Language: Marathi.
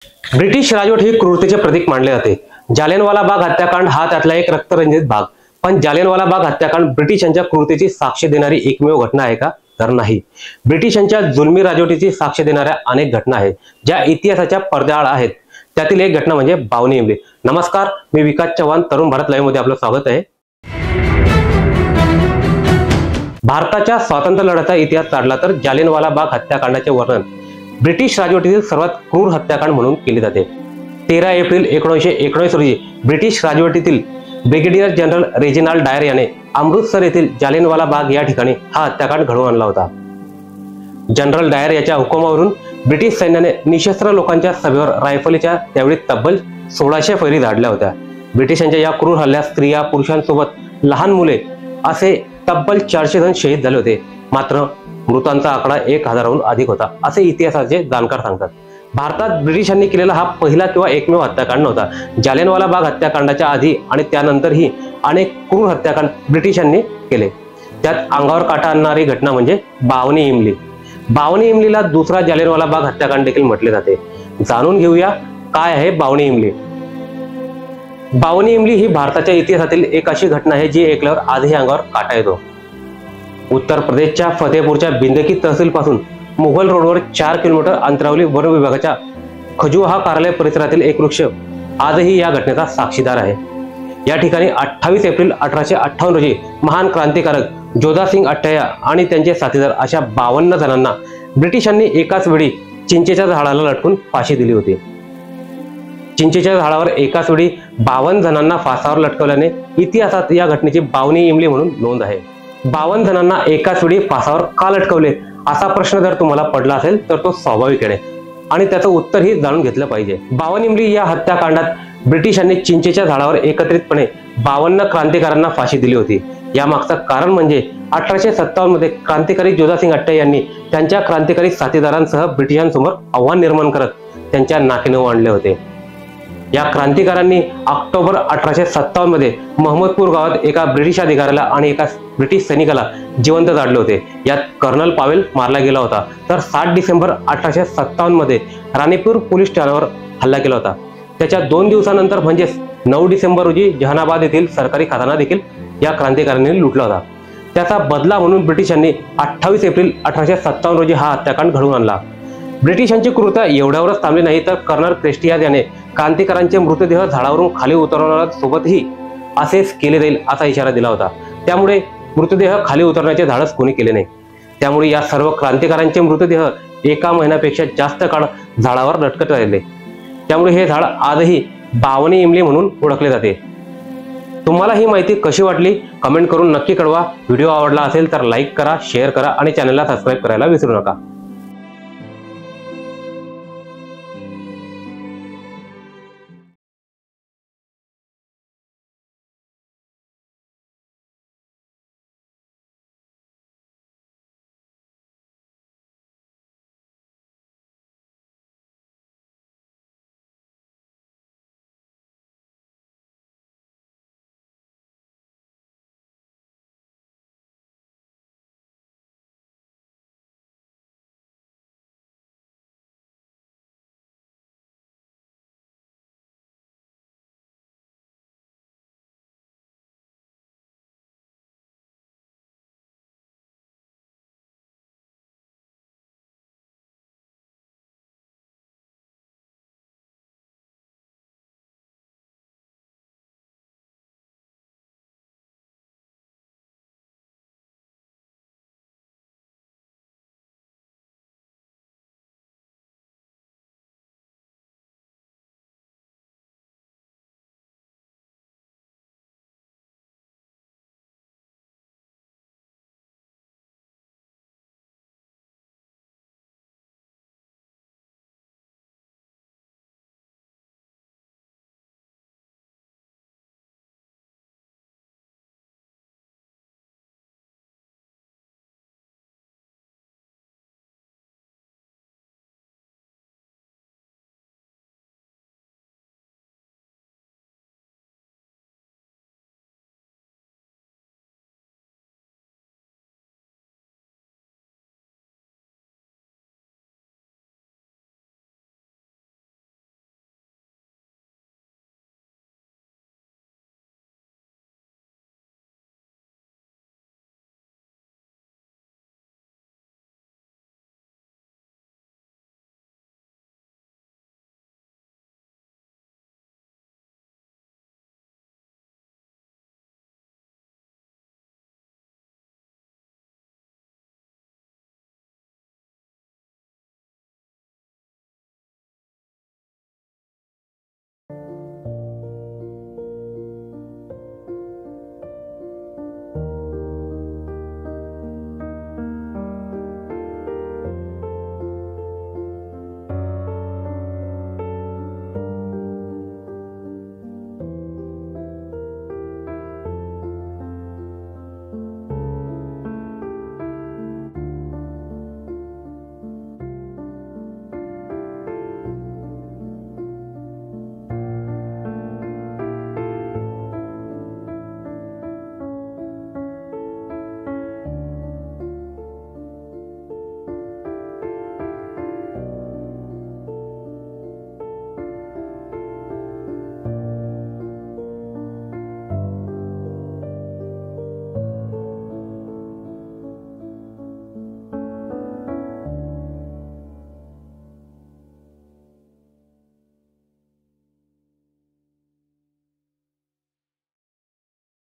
ब्रिटिश राजवट ही क्रूरतेचे प्रतीक मानले जाते। जालियनवाला बाग हत्याकांड हा त्यातला एक रक्तरंजित भाग। पण जालियनवाला बाग हत्याकांड ब्रिटिशांच्या क्रूरतेची साक्ष देणारी एकमेव घटना आहे का? तर नाही। ब्रिटिशांच्या जुलमी राजवटीची साक्ष देणाऱ्या अनेक घटना आहेत ज्या इतिहासाच्या पडद्याआड आहेत। त्यातील एक घटना म्हणजे बावनी इमली। नमस्कार, मी विकास चव्हाण, तरुण भारत लाईव्ह मध्ये आपलं स्वागत आहे। भारताच्या स्वातंत्र्य लढ्याचा इतिहास काढला तर जालियनवाला बाग हत्याकांडाचे वर्णन ब्रिटिश राजवटीतील सर्वात क्रूर हत्याकांड म्हणून केले जाते। 13 एप्रिल 1919 रोजी ब्रिटिश राजवटीतील ब्रिगेडियर जनरल रेजिनाल्ड डायर याने अमृतसर येथील जालियनवाला बाग या ठिकाणी हा हत्याकांड घडवून आणला होता। जनरल डायर याच्या हुकुमावरून ब्रिटिश सैन्याने निशस्त्र लोकांच्या सभेवर रायफलीच्या त्यावेळी तब्बल 1600 फैरी धाडल्या होत्या। ब्रिटिशांच्या या क्रूर हल्ल्यात स्त्रिया, पुरुषांसोबत लहान मुले असे तब्बल 400 जण शहीद झाले होते। मात्र मृतांचा आकडा 1000हून अधिक होता असे इतिहासाचे जाणकार सांगतात। भारतात ब्रिटिशांनी केलेला हा पहिला किंवा एकमेव हत्याकांड नव्हता। जालियनवाला बाग हत्याकांडाच्या आधी आणि त्यानंतरही अनेक क्रूर हत्याकांड ब्रिटिशांनी केले। त्यात अंगावर काटा आणणारी घटना म्हणजे बावनी इमली। बावनी इमलीला दुसरा जालियनवाला बाग हत्याकांड देखील म्हटले जाते। जाणून घेऊया काय आहे बावनी इमली। बावनी इमली ही भारताच्या इतिहासातील एक अशी घटना आहे जी ऐकल्यावर आजही अंगावर काटा येतो। उत्तर प्रदेशच्या फतेहपूरच्या बिंदकी तहसील पासून मुघल रोडवर 4 किलोमीटर अंतरावरील वन विभागाच्या खजुहा कार्यालय परिसरातील एक वृक्ष आजही या घटनेचा साक्षीदार आहे। या ठिकाणी 28 एप्रिल 1858 रोजी महान क्रांतिकारक जोधासिंग अट्टय्या आणि त्यांचे साथीदार अशा 52 जणांना ब्रिटिशांनी एकाच वेळी चिंचेच्या झाडाला लटकून फाशी दिली होती। चिंचेच्या झाडावर एकाच वेळी 52 जणांना फासावर लटकवल्याने इतिहासात या घटनेची बावनी इमली म्हणून नोंद आहे। 52 जणांना एकाच वेळी फासावर का लटकवले असा प्रश्न जर तुम्हाला पडला असेल तर तो स्वाभाविक आहे आणि त्याचं उत्तरही जाणून घेतलं पाहिजे। बावनी इमली या हत्याकांडात ब्रिटिशांनी चिंचेच्या झाडावर एकत्रितपणे 52 क्रांतिकारांना फाशी दिली होती। यामागचं कारण म्हणजे 1857 मध्ये क्रांतिकारी जोधासिंग अट्टय्या यांनी त्यांच्या क्रांतिकारी साथीदारांसह ब्रिटिशांसमोर आव्हान निर्माण करत त्यांच्या नाकीनऊ आणले होते। या क्रांतिकारांनी ऑक्टोबर 1857 मध्ये महमदपूर गावात एका ब्रिटिश अधिकाऱ्याला आणि एका ब्रिटिश सैनिकाला जिवंत जाळले होते। यात कर्नल पावेल मारला गेला होता तर 7 डिसेंबर 1857 मध्ये राणीपूर पोलीस ठाण्यावर हल्ला केला होता। त्याच्या 2 दिवसानंतर म्हणजेच 9 डिसेंबर रोजी जहानाबाद येथील सरकारी खजाना देखील या क्रांतिकाऱ्यांनी लुटला होता। त्याचा बदला म्हणून ब्रिटिशांनी 28 एप्रिल 1857 रोजी हा हत्याकांड घडवून आणला। ब्रिटिशांची क्रूरता एवढ्यावरच थांबली नाही तर कर्नल क्रेस्टियाज याने क्रांतिकारांचे मृतदेह झाडावरून खाली उतरवण्यासोबतही असेच केले जाईल असा इशारा दिला होता। त्यामुळे मृतदेह खाली उतरण्याचे धाडस कोणी केले नाही। त्यामुळे या सर्व क्रांतिकारांचे मृतदेह 1 महिन्यापेक्षा जास्त काळ झाडावर लटकत राहिले। त्यामुळे हे झाड आजही बावनी इमली म्हणून ओळखले जाते। तुम्हाला ही माहिती कशी वाटली कमेंट करून नक्की कळवा। व्हिडिओ आवडला असेल तर लाईक करा, शेअर करा आणि चॅनलला सबस्क्राईब करायला विसरू नका।